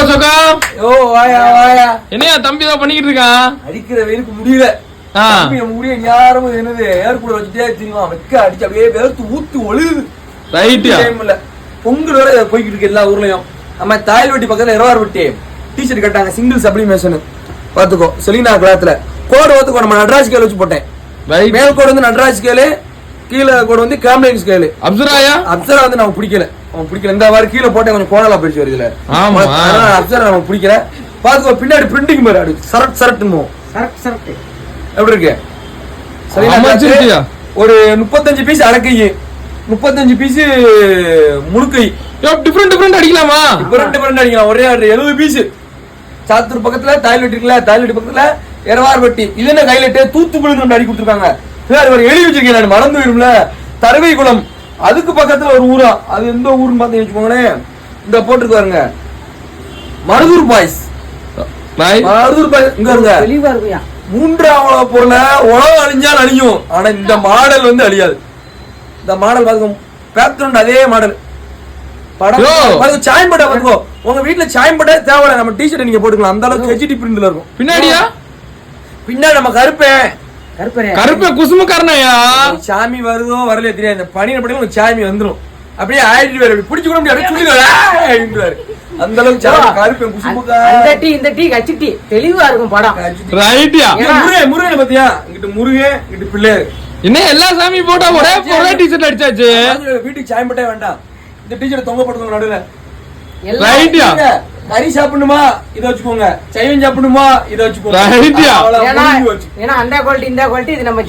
சொக்கா. ஓ வாயா வாயா. என்னையா தம்பி தான் பண்ணிக்கிட்டு இருக்கான்? அடிக்கிற வெயிலுக்கு முடியல. முடிய யாரும் என்னது ஏர் கூட வச்சுட்டே தெரியுமா, வெக்க அடிச்சு அப்படியே வேர்த்து ஊத்து ஒழுகுது. ரைட்டியா? பொங்கல் வர போய்கிட்டு இருக்கு எல்லா ஊர்லயும். நம்ம தாயல்வட்டி பக்கத்துல இரவார்வட்டி டிஷர்ட் கட்டாங்க, சிங்கிள் சப்ளிமேஷன். பாத்துக்கோ செலினா கிளாத்ல கோடு ஒத்துக்கோ. நம்ம நடராஜ் ஸ்கேல் வச்சு போட்டேன். மேல் கோடு வந்து நடராஜ் ஸ்கேலு, கீழே கோடு வந்து கேம்லின் ஸ்கேலு. அப்சராயா? அப்சரா வந்து நமக்கு பிடிக்கல, அவன் பிடிக்கல. இந்த வாரம் கீழே போட்டேன், கொஞ்சம் கோணலா போயிடுச்சு வருதுல. ஆமா, அப்சரா நமக்கு பிடிக்கல. பாத்துக்கோ பின்னாடி பிரிண்டிங் மாதிரி அப்படி சரட் சரட்டுமோ. சரட் சரட் எப்படி இருக்கு? சரியா? ஒரு 35 பீஸ் அடக்கை, 35 பீஸ் முழுக்கை. டிஃபரெண்ட் டிஃபரெண்ட் அடிக்கலாமா? டிஃபரெண்ட் அடிக்கலாம். ஒரே 70 பீஸ். சாத்தூர் பக்கத்துல தாய்லெட் இருக்குல்ல, தாய்லெட் பக்கத்துல இரவார்வட்டி. இது என்ன கைலெட்டு தூத்துக்குடி அடி கொடுத்துருக்காங்க. எழுதி வச்சிருக்கேன், மறந்து போயிரும்ல. தருவை குளம் அதுக்கு பக்கத்துல ஒரு ஊரா, அது எந்த ஊருன்னு பாத்து வச்சுக்கோங்களேன். இந்த போட்டுருக்கு பாருங்க, மருதூர் பாய்ஸ். மருதூர் பாய்ஸ் இங்க இருங்க. தெளிவா இருக்குயா. மூன்றாவது பொருளை உலகம் அழிஞ்சாலும் அழியும், ஆனா இந்த மாடல் வந்து அழியாது. இந்த மாடல் பாத்துக்கோ, பேக்ரவுண்ட் அதே மாடல். படம் சாயம் பட்டா பாத்துக்கோ. உங்க வீட்டுல சாயம் பட்டா தேவையில்ல, நம்ம டிஷர்ட் நீங்க போட்டுக்கலாம். அந்த அளவுக்கு ஹெச்டி பிரிண்ட்ல இருக்கும். பின்னாடியா? பின்னாடி நம்ம கருப்பே குசுமுக்காரனையா. சாமி வருதோ வரலையோ தெரியாது, இந்த பனியில படி சாமி வந்துடும். அப்படியே ஆயிட்டு வேற பிடிச்சு கூட முடியாது, சொல்லிடுவாரு. அந்த அளவுக்கு கருப்பே குசுமுக்கார. இந்த டீ கச்சிட்டி தெளிவா இருக்கும் படம். ரைட்டியா? முருகன் பாத்தியா, இங்கிட்டு முருகன் இங்கிட்டு பிள்ளையாரு. என்ன எல்லா சாமி போட்டா ஒரே டிஷர்ட் அடிச்சாச்சு. வீட்டுக்கு சாயம் பட்டே வேண்டாம், இந்த டிஷர்ட் தொங்க போட்டுக்கோங்க நடுவுல. ரைட்டியா? கறி சாப்பிடணுமா இதை வச்சுக்கோங்க, சைவம் சாப்பிடணுமா இதை வச்சுக்கோங்க. ஏன்னா அந்த குவாலிட்டி இந்த குவாலிட்டி இது நம்ம